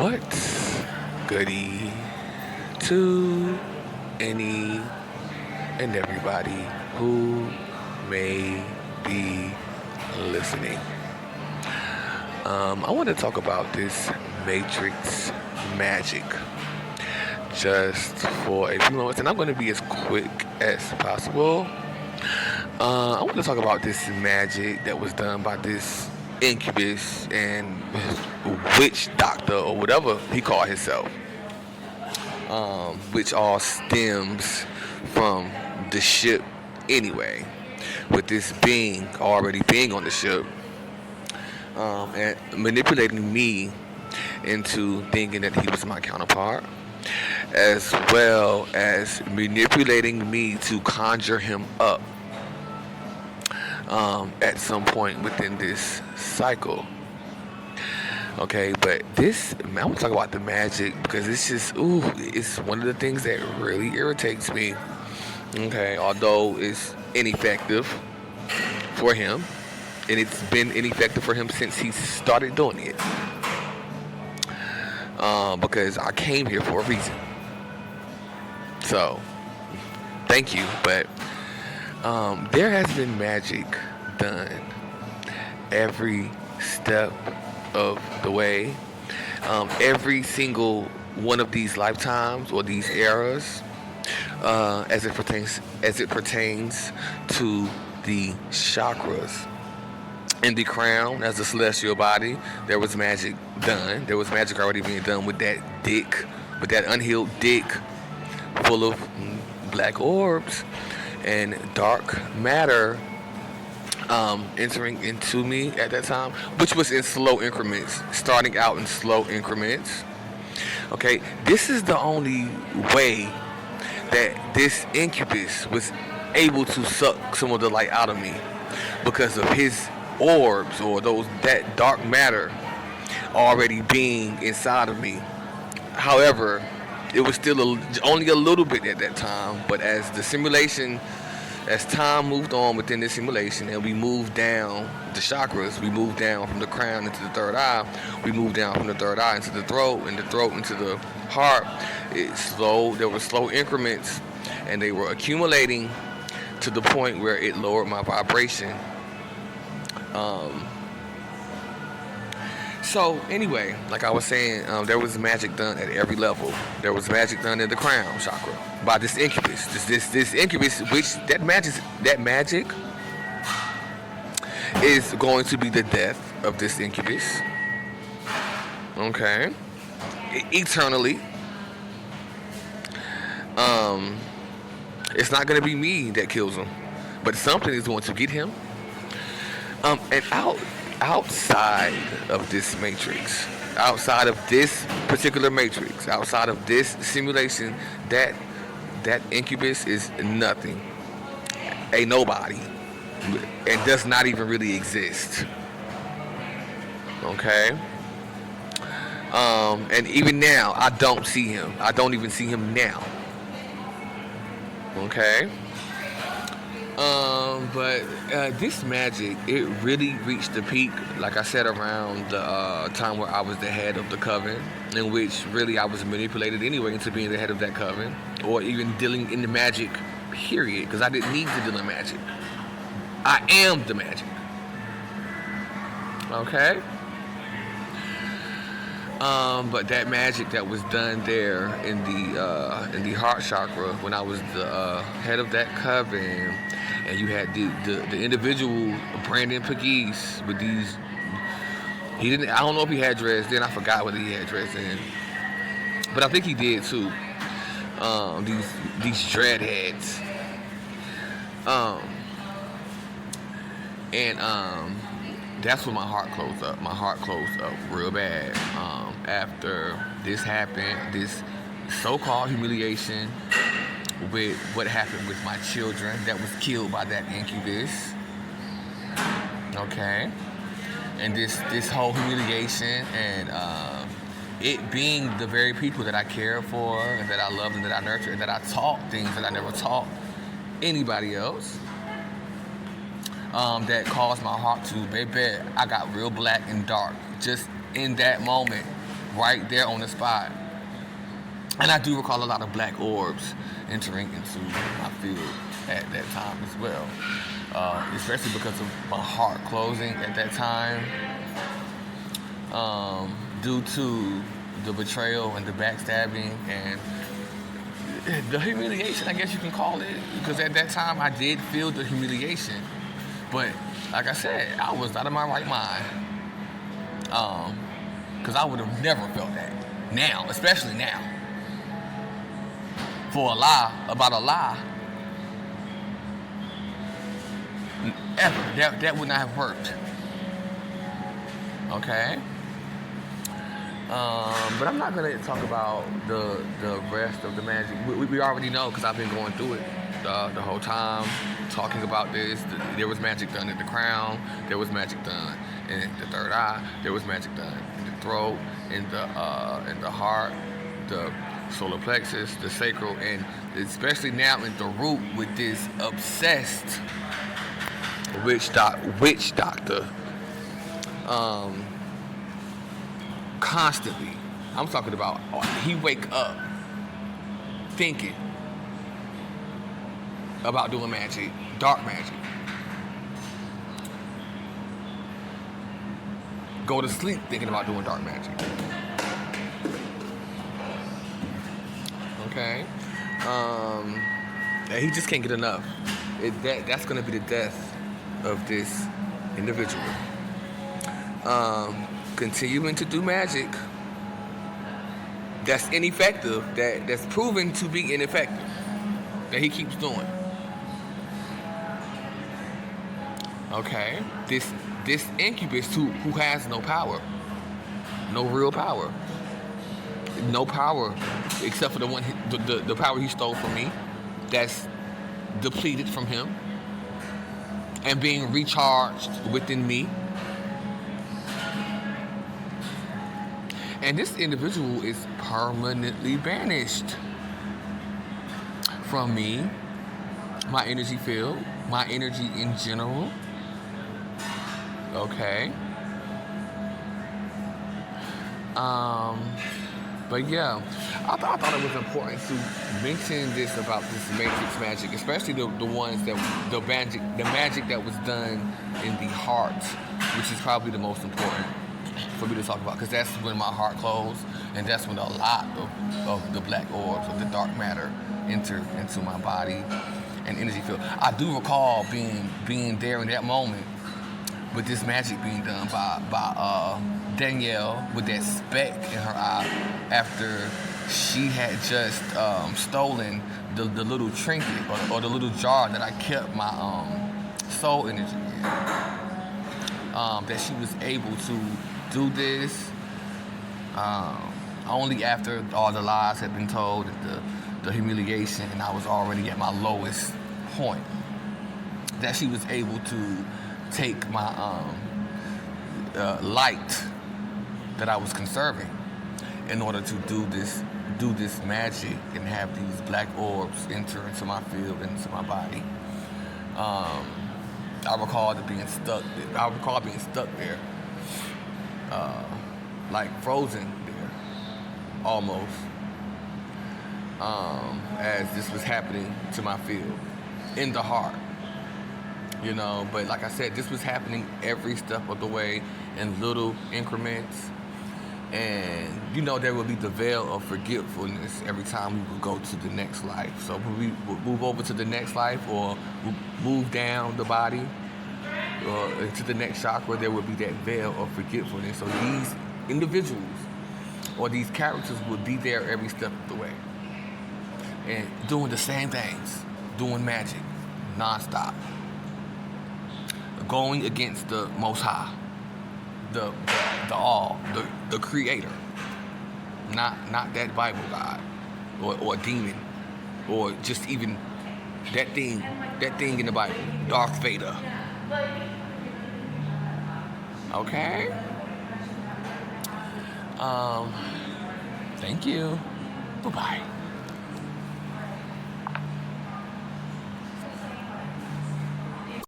What's goody to any and everybody who may be listening? I want to talk about this Matrix magic just for a few moments, and I'm going to be as quick as possible. I want to talk about this magic that was done by this incubus and witch doctor or whatever he called himself, which all stems from the ship anyway. With this being already being on the ship, and manipulating me into thinking that he was my counterpart, as well as manipulating me to conjure him up at some point within this cycle. Okay, but I'm gonna talk about the magic because it's just, it's one of the things that really irritates me. Okay, although it's ineffective for him, and it's been ineffective for him since he started doing it. Because I came here for a reason. So, thank you, but there has been magic done every step of the way, every single one of these lifetimes or these eras, as it pertains to the chakras. In the crown, as a celestial body, there was magic done. There was magic already being done with that dick, with that unhealed dick full of black orbs and dark matter entering into me at that time, which was in slow increments, starting out in slow increments. Okay, this is the only way that this incubus was able to suck some of the light out of me because of his orbs or that dark matter already being inside of me. However, it was still only a little bit at that time, but as time moved on within this simulation and we moved down the chakras, we moved down from the crown into the third eye, we moved down from the third eye into the throat, and the throat into the heart. There were slow increments, and they were accumulating to the point where it lowered my vibration. So anyway, like I was saying, there was magic done at every level. There was magic done in the crown chakra by this incubus. This incubus, which that magic is going to be the death of this incubus. Okay, eternally. It's not going to be me that kills him, but something is going to get him. And outside of this matrix, outside of this particular matrix, outside of this simulation, that incubus is nothing, a nobody, and does not even really exist. Okay. And even now, I don't see him. I don't even see him now. Okay. But this magic, it really reached the peak, like I said, around the time where I was the head of the coven, in which really I was manipulated anyway into being the head of that coven, or even dealing in the magic, period, because I didn't need to deal in magic. I am the magic. Okay? But that magic that was done there in the heart chakra when I was the head of that coven, and you had the individual Brandon Pegues with these. He didn't. I don't know if he had dreads then. I forgot whether he had dreads then, but I think he did too. These dread heads. And that's when my heart closed up. My heart closed up real bad. After this happened, this so-called humiliation with what happened with my children that was killed by that incubus. Okay. And this whole humiliation and it being the very people that I cared for and that I loved and that I nurtured and that I taught things that I never taught anybody else. That caused my heart to, baby, I got real black and dark just in that moment. right there on the spot. And I do recall a lot of black orbs entering into my field at that time as well, especially because of my heart closing at that time, due to the betrayal and the backstabbing and the humiliation, I guess you can call it, because at that time I did feel the humiliation, but like I said, I was not in my right mind, because I would have never felt that. Now, especially now, for a lie about a lie, ever that would not have worked. Okay. But I'm not gonna talk about the rest of the magic. We already know, because I've been going through it the whole time, talking about this. There was magic done in the crown. There was magic done in the third eye. There was magic done in the throat, in the heart, the solar plexus, the sacral, and especially now in the root with this obsessed witch doctor. Constantly. I'm talking about, he wake up thinking about doing magic, dark magic. Go to sleep thinking about doing dark magic. Okay? He just can't get enough. That's gonna be the death of this individual. Continuing to do magic that's ineffective, that's proven to be ineffective, that he keeps doing. Okay, this incubus who has no power, no real power, no power except for the one the power he stole from me, that's depleted from him and being recharged within me. And this individual is permanently banished from me, my energy field, my energy in general. Okay. But yeah, I thought it was important to mention this about this matrix magic, especially the ones that the magic that was done in the heart, which is probably the most important for me to talk about, because that's when my heart closed, and that's when a lot of the black orbs, of the dark matter, enter into my body and energy field. I do recall being there in that moment with this magic being done by Danielle with that speck in her eye after she had just stolen the little trinket or the little jar that I kept my soul energy in. That she was able to do this only after all the lies had been told, and the humiliation, and I was already at my lowest point. That she was able to take my light that I was conserving in order to do this magic and have these black orbs enter into my field, into my body. I recall being stuck there, like frozen there, almost, as this was happening to my field, in the heart. You know, but like I said, this was happening every step of the way in little increments. And, you know, there will be the veil of forgetfulness every time we would go to the next life. So when we would move over to the next life, or move down the body or to the next chakra, there would be that veil of forgetfulness. So these individuals or these characters would be there every step of the way and doing the same things, doing magic nonstop, going against the Most High, the all, the Creator, not that Bible God or demon, or just even that thing in the Bible, Darth Vader. Okay. Thank you. Bye-bye.